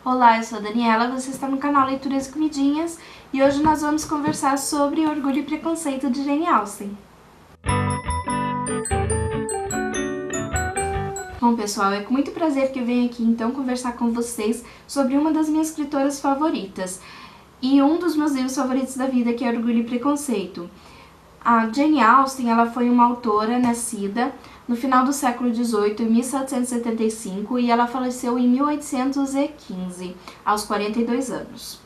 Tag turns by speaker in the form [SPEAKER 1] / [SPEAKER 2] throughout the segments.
[SPEAKER 1] Olá, eu sou a Daniela, você está no canal Leituras e Comidinhas e hoje nós vamos conversar sobre Orgulho e Preconceito de Jane Austen. Bom, pessoal, é com muito prazer que eu venho aqui então conversar com vocês sobre uma das minhas escritoras favoritas e um dos meus livros favoritos da vida, que é Orgulho e Preconceito. A Jane Austen, ela foi uma autora nascida no final do século XVIII, em 1775, e ela faleceu em 1815, aos 42 anos.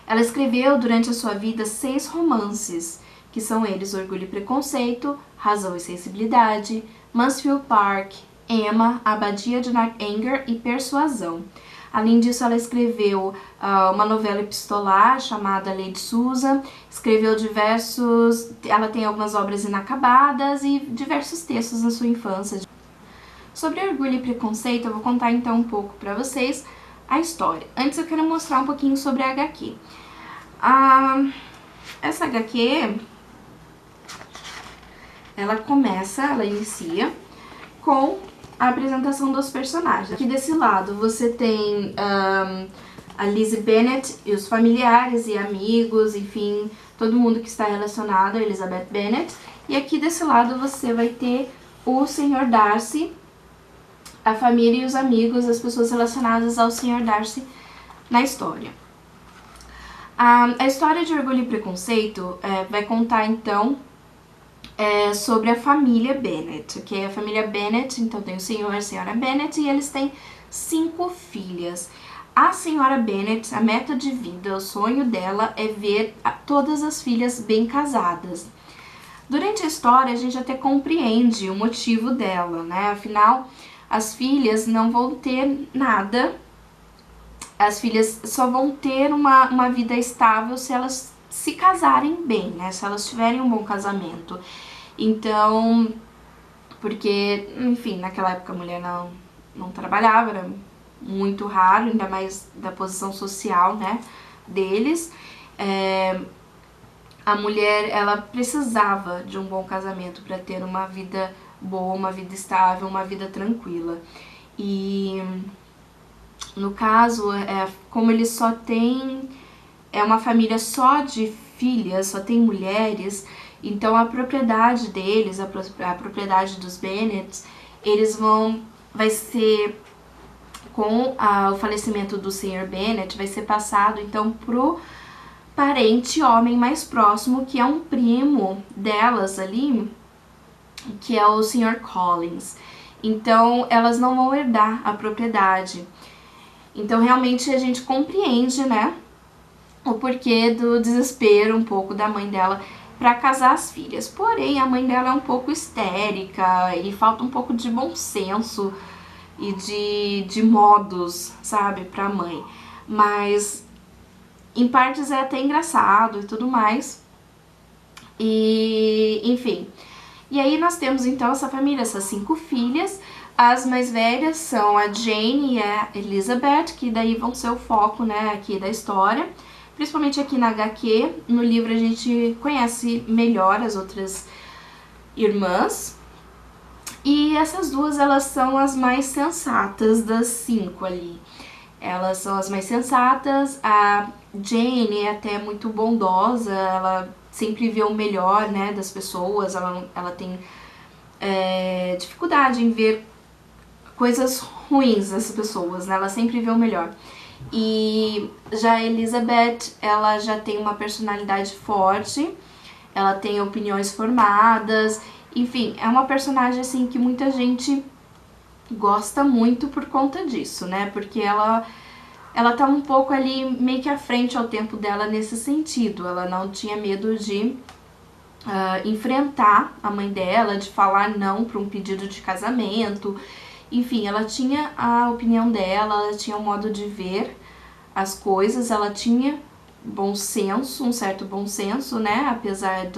[SPEAKER 1] Ela escreveu durante a sua vida 6 romances, que são eles Orgulho e Preconceito, Razão e Sensibilidade, Mansfield Park, Emma, Abadia de Northanger e Persuasão. Além disso, ela escreveu uma novela epistolar chamada Lady Susan, escreveu ela tem algumas obras inacabadas e diversos textos na sua infância. Sobre Orgulho e Preconceito, eu vou contar então um pouco pra vocês a história. Antes eu quero mostrar um pouquinho sobre a HQ. Essa HQ, ela inicia com a apresentação dos personagens. Aqui desse lado você tem a Lizzie Bennet e os familiares e amigos, enfim, todo mundo que está relacionado a Elizabeth Bennet. E aqui desse lado você vai ter o Sr. Darcy, a família e os amigos, as pessoas relacionadas ao Sr. Darcy na história. A história de Orgulho e Preconceito vai contar então sobre a família Bennet, que é a família Bennet. Então tem o senhor e a senhora Bennet e eles têm 5 filhas. A senhora Bennet, a meta de vida, o sonho dela é ver todas as filhas bem casadas. Durante a história a gente até compreende o motivo dela, né? Afinal, as filhas não vão ter nada, as filhas só vão ter uma vida estável se elas se casarem bem, né? Se elas tiverem um bom casamento. Então, porque, enfim, naquela época a mulher não trabalhava, era muito raro, ainda mais da posição social, né, deles. A mulher, ela precisava de um bom casamento para ter uma vida boa, uma vida estável, uma vida tranquila. E, no caso, como eles só têm... É uma família só de filhas, só tem mulheres, então a propriedade deles, a propriedade dos Bennet, vai ser, com o falecimento do Sr. Bennet, vai ser passado então pro parente homem mais próximo, que é um primo delas ali, que é o Sr. Collins. Então elas não vão herdar a propriedade. Então realmente a gente compreende, né, o porquê do desespero um pouco da mãe dela para casar as filhas. Porém, a mãe dela é um pouco histérica e falta um pouco de bom senso e de modos, sabe, pra mãe. Mas, em partes é até engraçado e tudo mais. E, enfim. E aí nós temos então essa família, essas 5 filhas. As mais velhas são a Jane e a Elizabeth, que daí vão ser o foco, né, aqui da história. Principalmente aqui na HQ, no livro a gente conhece melhor as outras irmãs. E essas duas, elas são as mais sensatas das 5 ali. Elas são as mais sensatas. A Jane é até muito bondosa, ela sempre vê o melhor, né, das pessoas. Ela tem dificuldade em ver coisas ruins das pessoas, né, ela sempre vê o melhor. E já a Elizabeth, ela já tem uma personalidade forte, ela tem opiniões formadas, enfim, é uma personagem assim que muita gente gosta muito por conta disso, né? Porque ela tá um pouco ali meio que à frente ao tempo dela nesse sentido. Ela não tinha medo de enfrentar a mãe dela, de falar não para um pedido de casamento. Enfim, ela tinha a opinião dela, ela tinha um modo de ver as coisas, ela tinha bom senso, um certo bom senso, né? Apesar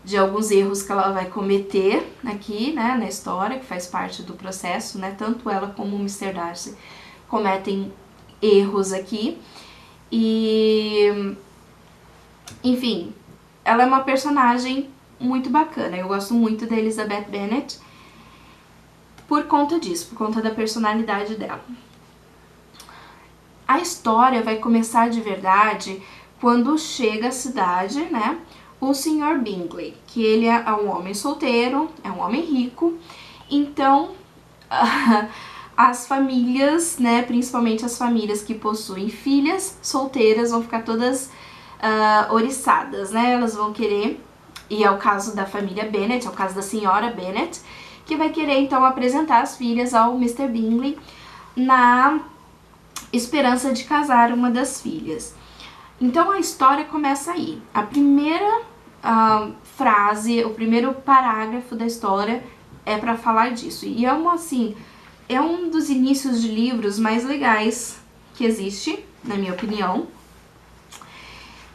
[SPEAKER 1] de alguns erros que ela vai cometer aqui, né, na história, que faz parte do processo, né? Tanto ela como o Mr. Darcy cometem erros aqui. E, enfim, ela é uma personagem muito bacana. Eu gosto muito da Elizabeth Bennet por conta disso, por conta da personalidade dela. A história vai começar de verdade quando chega à cidade, né, o Sr. Bingley, que ele é um homem solteiro, é um homem rico, então as famílias, né, principalmente as famílias que possuem filhas solteiras, vão ficar todas oriçadas, né, elas vão querer, e é o caso da família Bennet, é o caso da senhora Bennet, que vai querer então apresentar as filhas ao Mr. Bingley na esperança de casar uma das filhas. Então a história começa aí. A primeira frase, o primeiro parágrafo da história é para falar disso. E é um dos inícios de livros mais legais que existe, na minha opinião.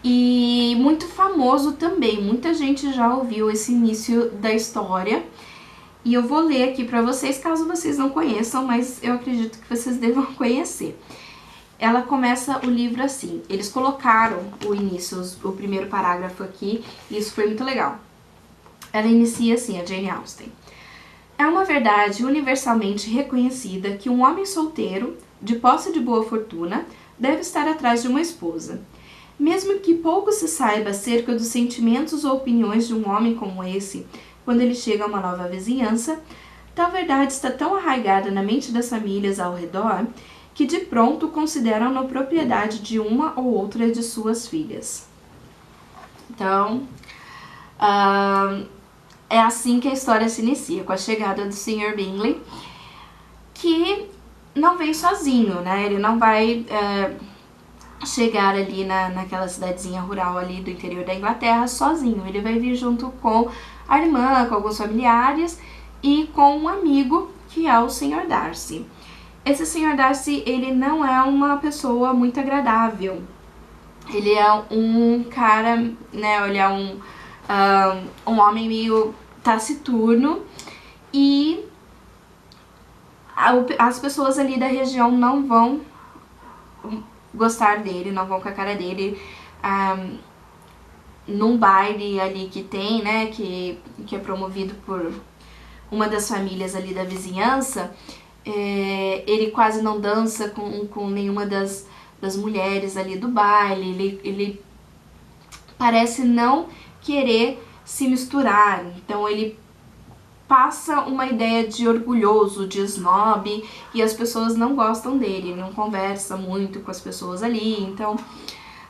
[SPEAKER 1] E muito famoso também. Muita gente já ouviu esse início da história. E eu vou ler aqui para vocês, caso vocês não conheçam, mas eu acredito que vocês devam conhecer. Ela começa o livro assim, eles colocaram o início, o primeiro parágrafo aqui, e isso foi muito legal. Ela inicia assim, a Jane Austen. É uma verdade universalmente reconhecida que um homem solteiro, de posse de boa fortuna, deve estar atrás de uma esposa. Mesmo que pouco se saiba acerca dos sentimentos ou opiniões de um homem como esse, quando ele chega a uma nova vizinhança, tal verdade está tão arraigada na mente das famílias ao redor que de pronto consideram-no propriedade de uma ou outra de suas filhas. Então, é assim que a história se inicia, com a chegada do Sr. Bingley, que não vem sozinho, né? Ele não vai chegar ali naquela cidadezinha rural ali do interior da Inglaterra sozinho. Ele vai vir junto com a irmã, com alguns familiares e com um amigo, que é o Sr. Darcy. Esse Sr. Darcy, ele não é uma pessoa muito agradável. Ele é um cara, né, ele é um homem meio taciturno e as pessoas ali da região não vão gostar dele, não vão com a cara dele. Num baile ali que tem, né, que é promovido por uma das famílias ali da vizinhança, ele quase não dança com nenhuma das mulheres ali do baile, ele parece não querer se misturar, então ele passa uma ideia de orgulhoso, de snob, e as pessoas não gostam dele, ele não conversa muito com as pessoas ali, então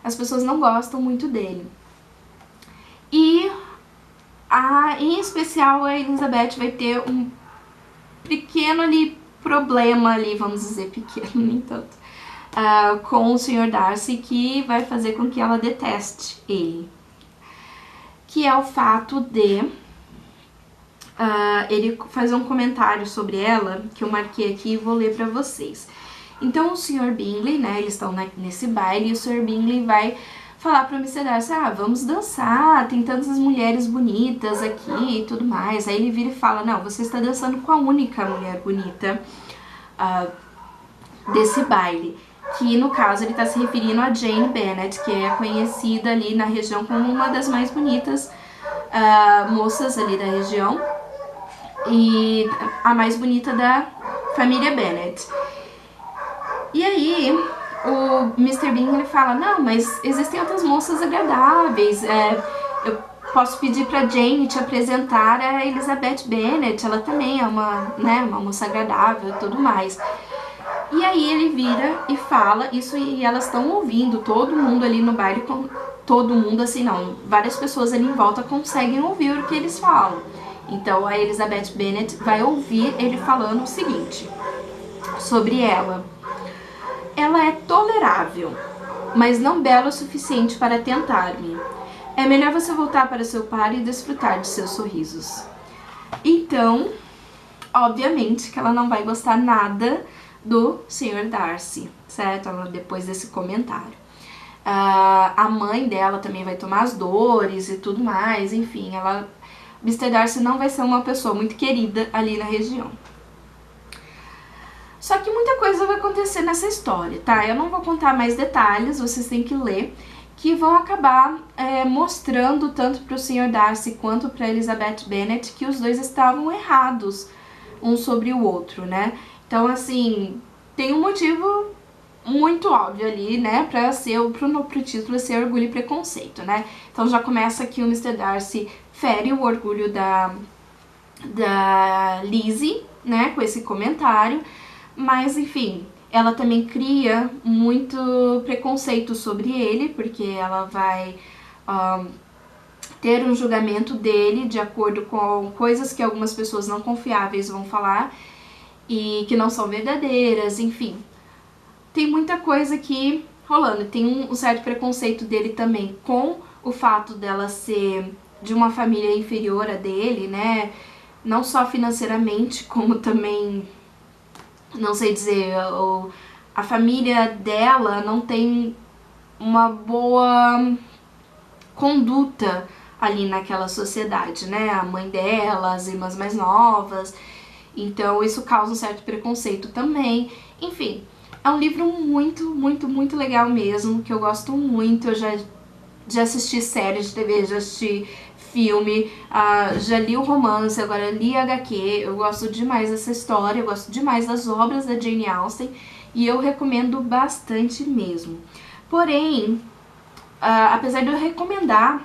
[SPEAKER 1] as pessoas não gostam muito dele. E em especial a Elizabeth vai ter um pequeno ali problema ali, vamos dizer pequeno, nem tanto, com o Sr. Darcy, que vai fazer com que ela deteste ele. Que é o fato de ele fazer um comentário sobre ela, que eu marquei aqui e vou ler pra vocês. Então o Sr. Bingley, né, eles estão nesse baile e o Sr. Bingley vai falar pro Mr. Darcy, vamos dançar, tem tantas mulheres bonitas aqui e tudo mais. Aí ele vira e fala, não, você está dançando com a única mulher bonita desse baile. Que no caso ele está se referindo a Jane Bennet, que é conhecida ali na região como uma das mais bonitas moças ali da região. E a mais bonita da família Bennet. E aí o Mr. Bingley ele fala, não, mas existem outras moças agradáveis, eu posso pedir pra Jane te apresentar a Elizabeth Bennet, ela também é uma moça agradável e tudo mais. E aí ele vira e fala isso e elas estão ouvindo, todo mundo ali no baile, todo mundo assim não, várias pessoas ali em volta conseguem ouvir o que eles falam. Então a Elizabeth Bennet vai ouvir ele falando o seguinte sobre ela. Ela é tolerável, mas não bela o suficiente para tentar-me. É melhor você voltar para seu par e desfrutar de seus sorrisos. Então, obviamente que ela não vai gostar nada do Sr. Darcy, certo? Depois desse comentário. A mãe dela também vai tomar as dores e tudo mais, enfim, Mr. Darcy não vai ser uma pessoa muito querida ali na região. Só que muita coisa vai acontecer nessa história, tá? Eu não vou contar mais detalhes, vocês têm que ler, que vão acabar mostrando tanto para o Sr. Darcy quanto para Elizabeth Bennet que os dois estavam errados um sobre o outro, né? Então, assim, tem um motivo muito óbvio ali, né, pro título ser Orgulho e Preconceito, né? Então já começa que o Mr. Darcy fere o orgulho da Lizzie, né, com esse comentário, mas enfim, ela também cria muito preconceito sobre ele, porque ela vai ter um julgamento dele de acordo com coisas que algumas pessoas não confiáveis vão falar e que não são verdadeiras, enfim. Tem muita coisa aqui rolando. Tem um certo preconceito dele também com o fato dela ser de uma família inferior a dele, né? Não só financeiramente, como também, não sei dizer, a família dela não tem uma boa conduta ali naquela sociedade, né? A mãe dela, as irmãs mais novas, então isso causa um certo preconceito também. Enfim, é um livro muito legal mesmo, que eu gosto muito. Eu já assisti série de TV, já assisti filme, já li o romance, agora li HQ. Eu gosto demais dessa história, eu gosto demais das obras da Jane Austen e eu recomendo bastante mesmo. Porém, apesar de eu recomendar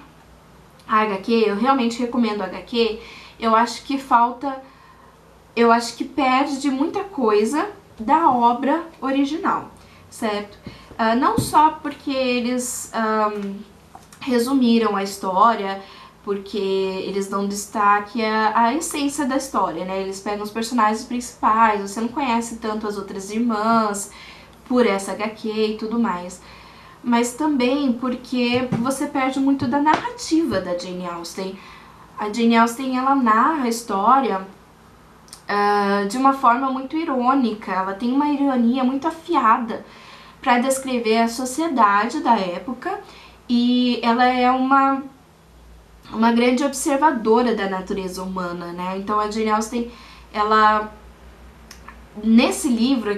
[SPEAKER 1] a HQ, eu realmente recomendo a HQ, eu acho que perde de muita coisa da obra original, certo? Não só porque eles resumiram a história, porque eles dão destaque à essência da história, né? Eles pegam os personagens principais, você não conhece tanto as outras irmãs por essa HQ e tudo mais. Mas também porque você perde muito da narrativa da Jane Austen. A Jane Austen, ela narra a história de uma forma muito irônica, ela tem uma ironia muito afiada para descrever a sociedade da época, e ela é uma grande observadora da natureza humana, né? Então a Jane Austen, ela, nesse livro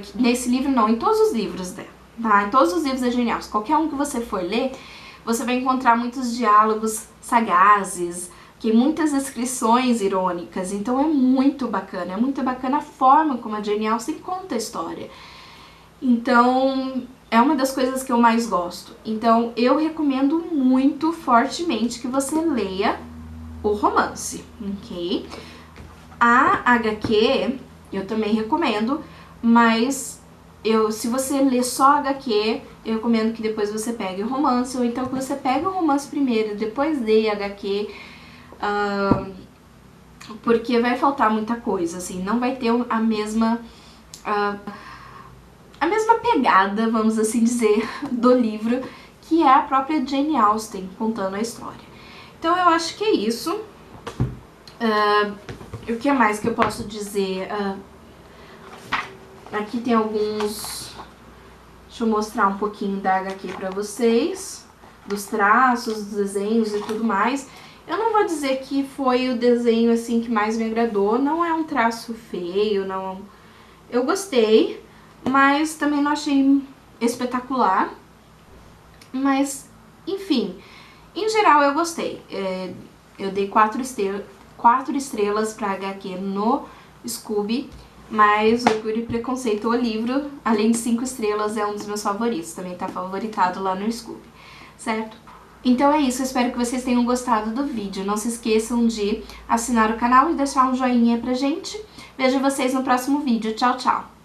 [SPEAKER 1] não, em todos os livros dela, tá? Em todos os livros da Jane Austen, qualquer um que você for ler, você vai encontrar muitos diálogos sagazes, que muitas descrições irônicas, então é muito bacana a forma como a Jane Austen conta a história. Então, é uma das coisas que eu mais gosto. Então, eu recomendo muito fortemente que você leia o romance, ok? A HQ, eu também recomendo, mas se você ler só a HQ, eu recomendo que depois você pegue o romance, ou então que você pegue o romance primeiro e depois leia a HQ, porque vai faltar muita coisa, assim, não vai ter a mesma pegada, vamos assim dizer, do livro, que é a própria Jane Austen contando a história. Então eu acho que é isso. O que mais que eu posso dizer? Aqui tem alguns... Deixa eu mostrar um pouquinho da HQ pra vocês, dos traços, dos desenhos e tudo mais. Eu não vou dizer que foi o desenho assim que mais me agradou, não é um traço feio, não. Eu gostei, mas também não achei espetacular. Mas, enfim, em geral eu gostei. Eu dei 4 estrelas pra HQ no Scooby, mas Orgulho e Preconceito, o livro, além de 5 estrelas, é um dos meus favoritos. Também tá favoritado lá no Scooby, certo? Então é isso, eu espero que vocês tenham gostado do vídeo. Não se esqueçam de assinar o canal e deixar um joinha pra gente. Vejo vocês no próximo vídeo. Tchau, tchau!